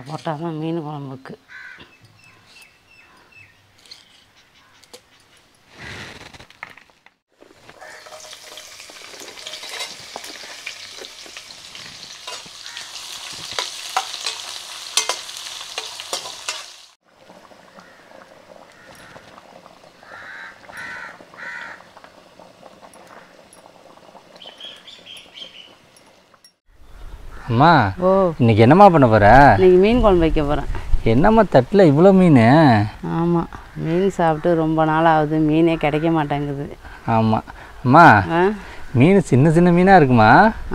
போட்டால் தான் மீன் குழம்புக்கு. அம்மா, ஓ, இன்னைக்கு என்னம்மா பண்ண போகிற? இன்னைக்கு மீன் குழம்பு வைக்க போகிறேன். என்னம்மா தட்டில் இவ்வளோ மீன்? ஆமாம், மீன் சாப்பிட்டு ரொம்ப நாள் ஆகுது, மீனே கிடைக்க மாட்டேங்குது. ஆமாம். அம்மா, மீன் சின்ன சின்ன மீனாக இருக்குமா?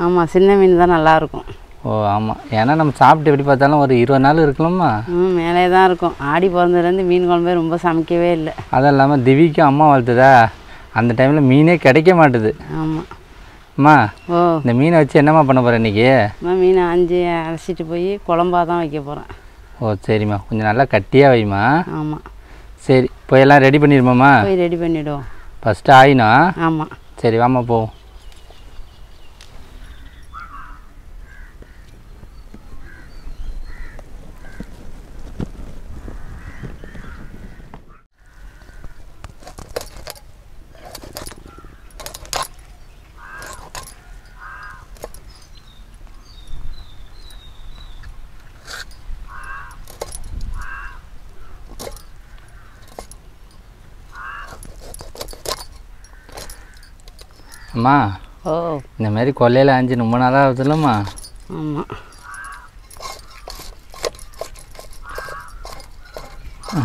ஆமாம், சின்ன மீன் தான் நல்லாயிருக்கும். ஓ ஆமாம், ஏன்னா நம்ம சாப்பிட்டு எப்படி பார்த்தாலும் ஒரு 20 நாள் இருக்கலாமா? மேலே தான் இருக்கும். ஆடி பிறந்ததுலேருந்து மீன் குழம்பே ரொம்ப சமைக்கவே இல்லை. அதுவும் இல்லாமல் திவிக்கும் அம்மா வளர்த்துதா, அந்த டைமில் மீனே கிடைக்க மாட்டுது. ஆமாம். அம்மா, ஓ, இந்த மீனை வச்சு என்னம்மா பண்ண போகிறேன் இன்றைக்கி? மீனை அலசிட்டு போய் குழம்பா தான் வைக்க போகிறேன். ஓ சரிம்மா, கொஞ்சம் நல்லா கட்டியாக வைம்மா. ஆமாம். சரி, போய் எல்லாம் ரெடி பண்ணிடுமாம்மா? போய் ரெடி பண்ணிவிடுவோம். ஃபஸ்ட்டு ஆயினா? ஆமாம். சரி வாம்மா போவோம். அம்மா, ஓ, இந்த மாதிரி கொல்லையில் ஆஞ்சு ரொம்ப நாளாக ஆகுதுல்லம்மா? ஆமாம்.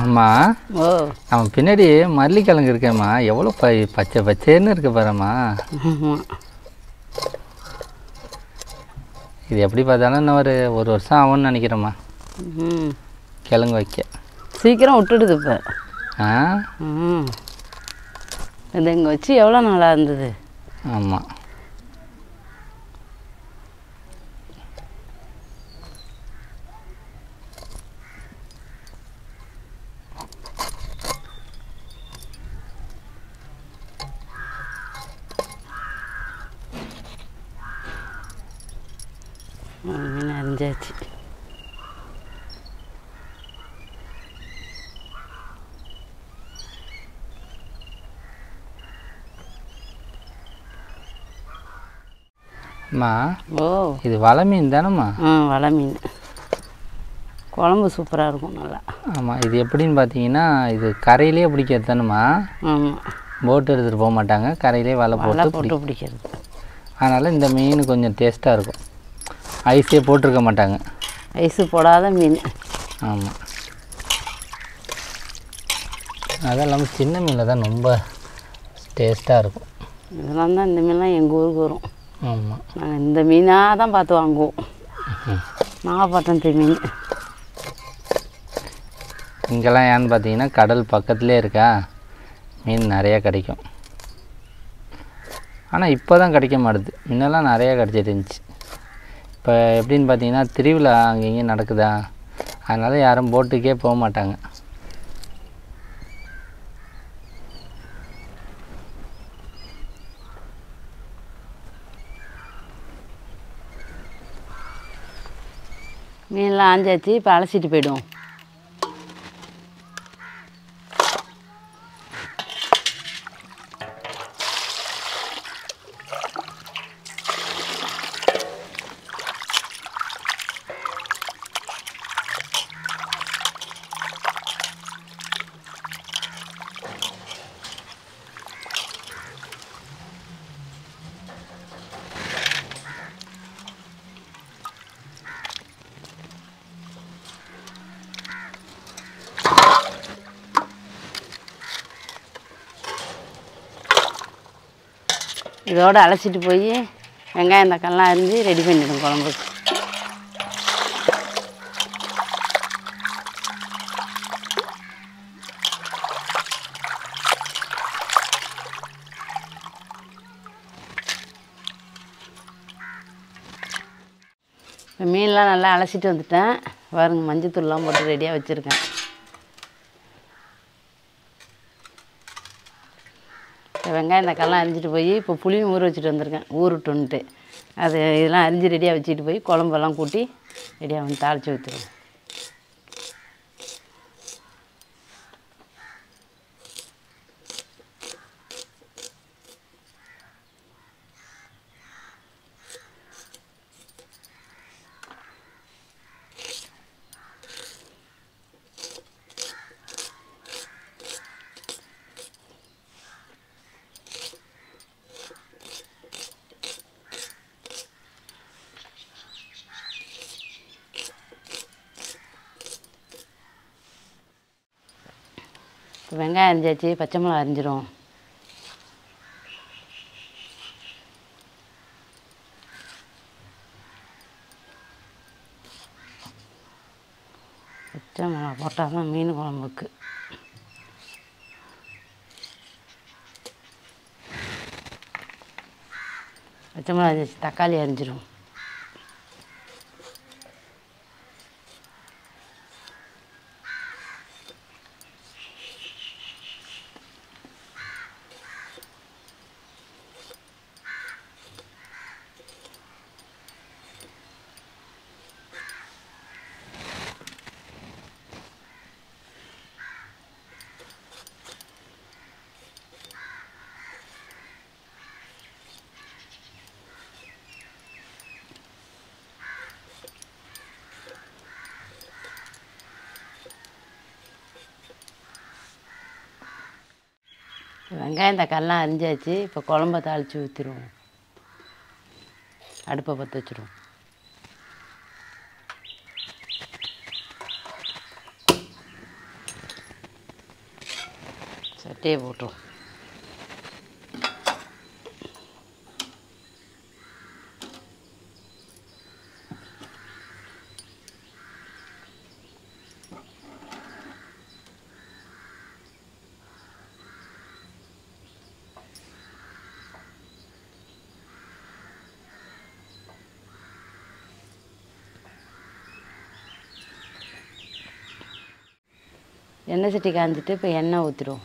அம்மா, ஓ, அவன் பின்னாடி மல்லிக்கிழங்கு இருக்கேம்மா, எவ்வளோ பச்சை பச்சைன்னு இருக்க பாரும்மா. ஆமாம். இது எப்படி பார்த்தாலும் இன்னும் ஒரு வருஷம் ஆகும்னு நினைக்கிறேம்மா கிழங்கு வைக்க. சீக்கிரம் விட்டுடுது இப்போ. ஆ, இது இங்கே வச்சு எவ்வளோ நாளாக இருந்தது? ஆமாம். மீன் அரிஞ்சாச்சு. அம்மா, ஓ, இது வலை மீன் தானேம்மா? வலை மீன் குழம்பு சூப்பராக இருக்கும் நல்லா. ஆமாம். இது எப்படின்னு பார்த்தீங்கன்னா, இது கரையிலே பிடிக்கிறது தானேம்மா? ஆமாம். போட்டு எடுத்துகிட்டு போக மாட்டாங்க, கரையிலே வலை போட்டு பிடிக்கிறது. அதனால் இந்த மீன் கொஞ்சம் டேஸ்ட்டாக இருக்கும். ஐஸே போட்டிருக்க மாட்டாங்க. ஐஸு போடாத மீன். ஆமாம். அதுவும் இல்லாமல் சின்ன மீனில் தான் ரொம்ப டேஸ்ட்டாக இருக்கும். இதெல்லாம் தான், இந்த மீன்லாம் எங்கள் ஊருக்கு வரும். ஆமாம். நாங்கள் இந்த மீனாக தான் பார்த்து வாங்குவோம். நாகப்பட்டினத்து மீன். இங்கெல்லாம் ஏன்னு பார்த்தீங்கன்னா கடல் பக்கத்துலேயே இருக்கா, மீன் நிறையா கிடைக்கும். ஆனால் இப்போ தான் கிடைக்க மாட்டுது, முன்னெல்லாம் நிறையா கிடச்சிட்டு இருந்துச்சு. இப்போ எப்படின்னு பார்த்தீங்கன்னா திருவிழா அங்கே இங்கேயும் நடக்குதா, அதனால் யாரும் போட்டுக்கே போக மாட்டாங்க. மீன்லாம் ஆஞ்சாச்சு, இப்போ அலசிட்டு போய்டுவோம். இதோடு அலசிட்டு போய் வெங்காயம் தக்காளிலாம் அரிஞ்சு ரெடி பண்ணிவிடும் குழம்புக்கு. இப்போ மீன்லாம் நல்லா அலசிட்டு வந்துட்டேன். பாருங்க, மஞ்சத்தூள்லாம் போட்டு ரெடியாக வச்சுருக்கேன். வெங்காயம் தக்காளிலாம் அரிஞ்சிட்டு போய் இப்போ புளியும் ஊற வச்சுட்டு வந்திருக்கேன், ஊருட்டுன்ட்டு. அது இதெல்லாம் அரிஞ்சு ரெடியாக வச்சுட்டு போய் குழம்பெல்லாம் கூட்டி ரெடியாக வந்து தாளித்து ஊற்றுவேன். வெங்காயம் அரிஞ்சாச்சு, பச்சை மிளகா அரிஞ்சிரும். பச்சை மிளகா போட்டால் தான் மீன் குழம்புக்கு. பச்சை மிளகா அரிஞ்சாச்சு, தக்காளி அரிஞ்சிரும். வெங்காயம் தக்காளிலாம் அரிஞ்சாச்சு. இப்போ குழம்ப தாளித்து ஊற்றிடுவோம். அடுப்பை பற்ற வச்சுருவோம். சட்டியை போட்டுருவோம். எண்ணெய் சட்டி காய்ஞ்சிட்டு இப்போ எண்ணெய் ஊற்றிடுவோம்.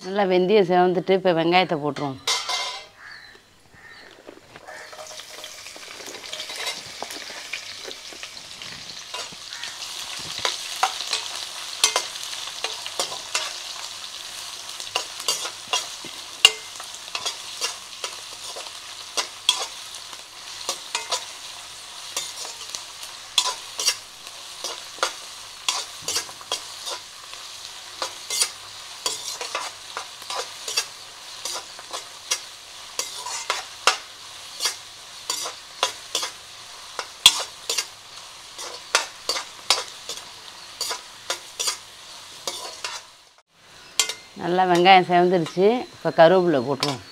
நல்லா வெந்தயம் செவந்துட்டு இப்போ வெங்காயத்தை போட்டுருவோம். நல்லா வெங்காயம் செவந்துருச்சு. இப்போ கருவேப்பிலை போட்டுருவோம்.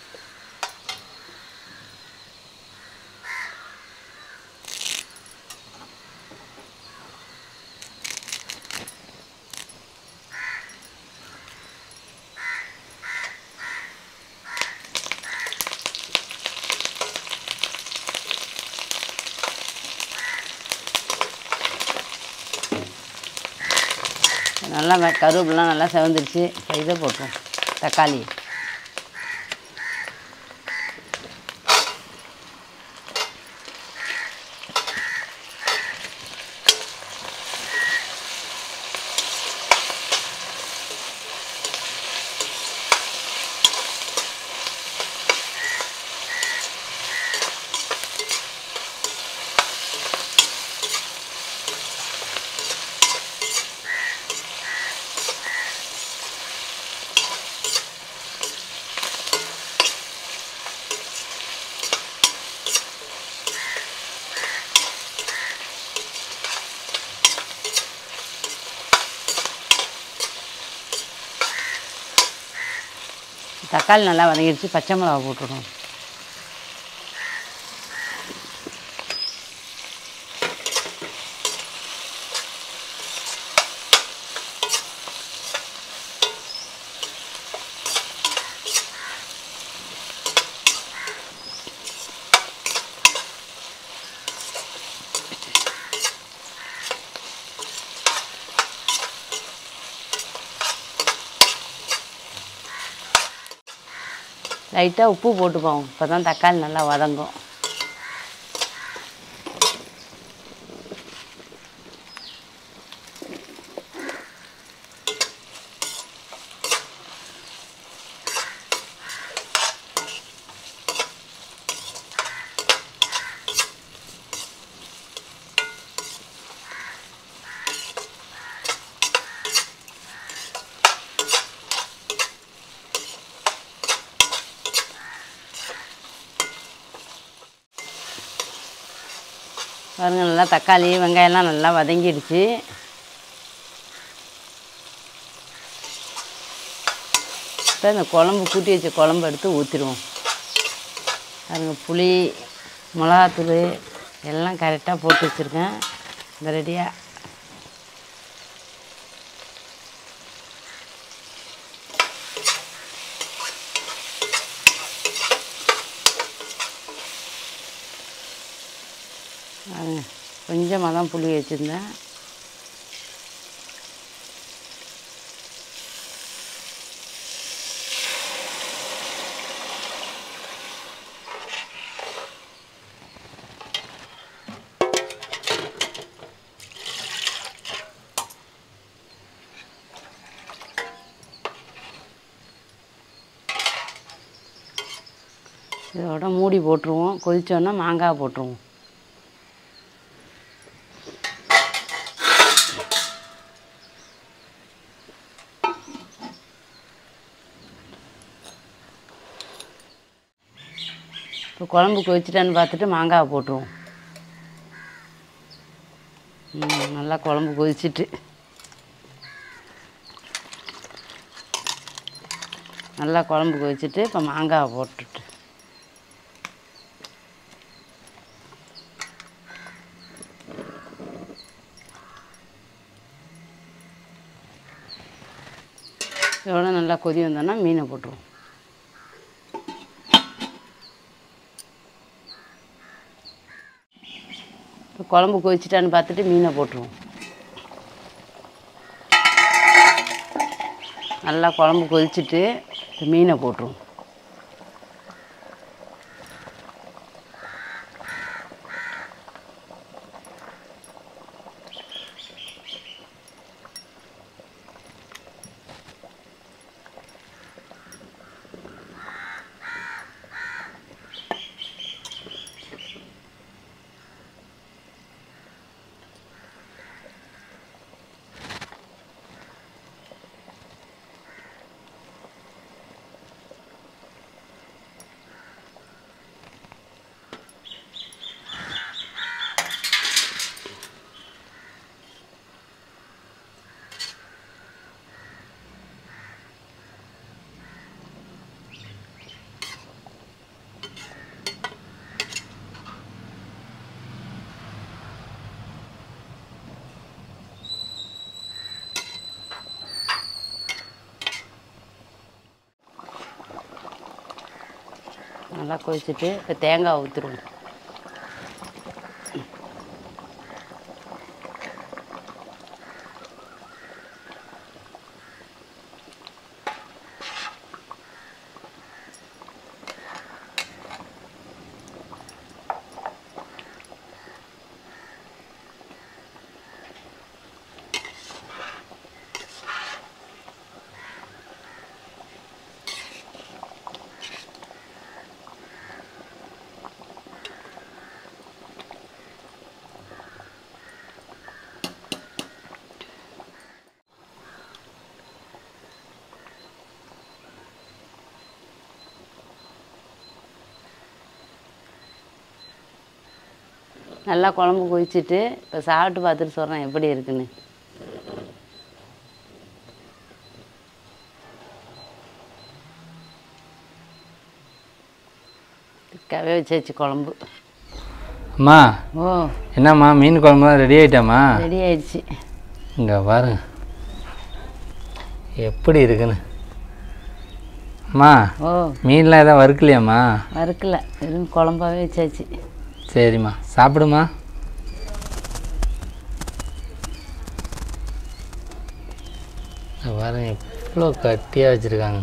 நல்லா கருவேப்பிலாம் நல்லா செவந்துருச்சு. இப்போ இதை போட்டுருவோம், தக்காளி. தக்காளி நல்லா வதங்கிடுச்சு. பச்சை மிளகா போட்டுருவோம். லைட்டாக உப்பு போட்டுப்போம், இப்போ தான் தக்காளி நல்லா வதங்கும். பாருங்க, நல்லா தக்காளி வெங்காயம்லாம் நல்லா வதங்கிடுச்சு. இப்போ இந்த குழம்பு கூட்டி வச்ச குழம்பு எடுத்து ஊற்றிடுவோம். பாருங்க, புளி மிளகாத்தூள் எல்லாம் கரெக்டாக போட்டு வச்சுருக்கேன். இந்த ரெடியாக கொஞ்சமாக தான் புளி வச்சுருந்தேன். இதோட மூடி போட்டுருவோம். கொதிச்சோன்னா மாங்காய் போட்டுருவோம். இப்போ குழம்பு கொதிச்சிட்டான்னு பார்த்துட்டு மாங்காவை போட்டுருவோம். நல்லா குழம்பு கொதிச்சிட்டு நல்லா குழம்பு கொதிச்சிட்டு இப்போ மாங்காவை போட்டுட்டு இதோட நல்லா கொதி வந்தோன்னா மீனை போட்டுருவோம். இப்போ குழம்பு கொதிச்சிட்டான்னு பார்த்துட்டு மீனை போட்டுருவோம். நல்லா குழம்பு கொதிச்சுட்டு இப்போ மீனை போட்டுருவோம். நல்லா கொதிச்சுட்டு இப்போ தேங்காய் ஊற்றிடுவோம். நல்லா குழம்பு கொதிச்சுட்டு இப்போ சாப்பிட்டு பார்த்துட்டு சொல்கிறேன் எப்படி இருக்குன்னு. திக்காவே வச்சாச்சு குழம்பு. அம்மா, ஓ என்னம்மா மீன் குழம்புலாம் ரெடி ஆகிட்டாம்மா? ரெடி ஆயிடுச்சு. இங்கே பாருங்க எப்படி இருக்குன்னு. அம்மா, ஓ மீன்லாம் எதாவது வறுக்கலையாம்மா? வறுக்கல, வெறும் குழம்பாவே வச்சாச்சு. சரிம்மா, சாப்பிடுமா. பாருங்க எவ்வளோ கட்டியாக வச்சுருக்காங்க.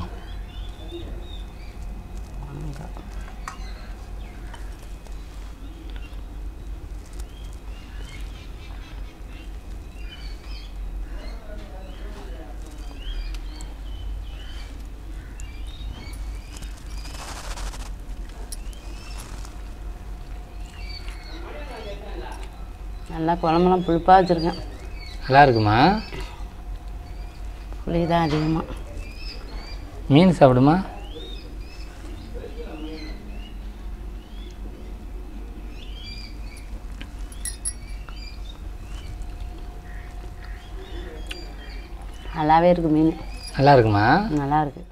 நல்லா குழம்புலாம் புளிப்பாக வச்சுருக்கேன். நல்லா இருக்குமா? புளி தான் அதிகமாக. மீன் சாப்பிடுமா? நல்லாவே இருக்குது மீன். நல்லா இருக்குமா? நல்லா இருக்குது.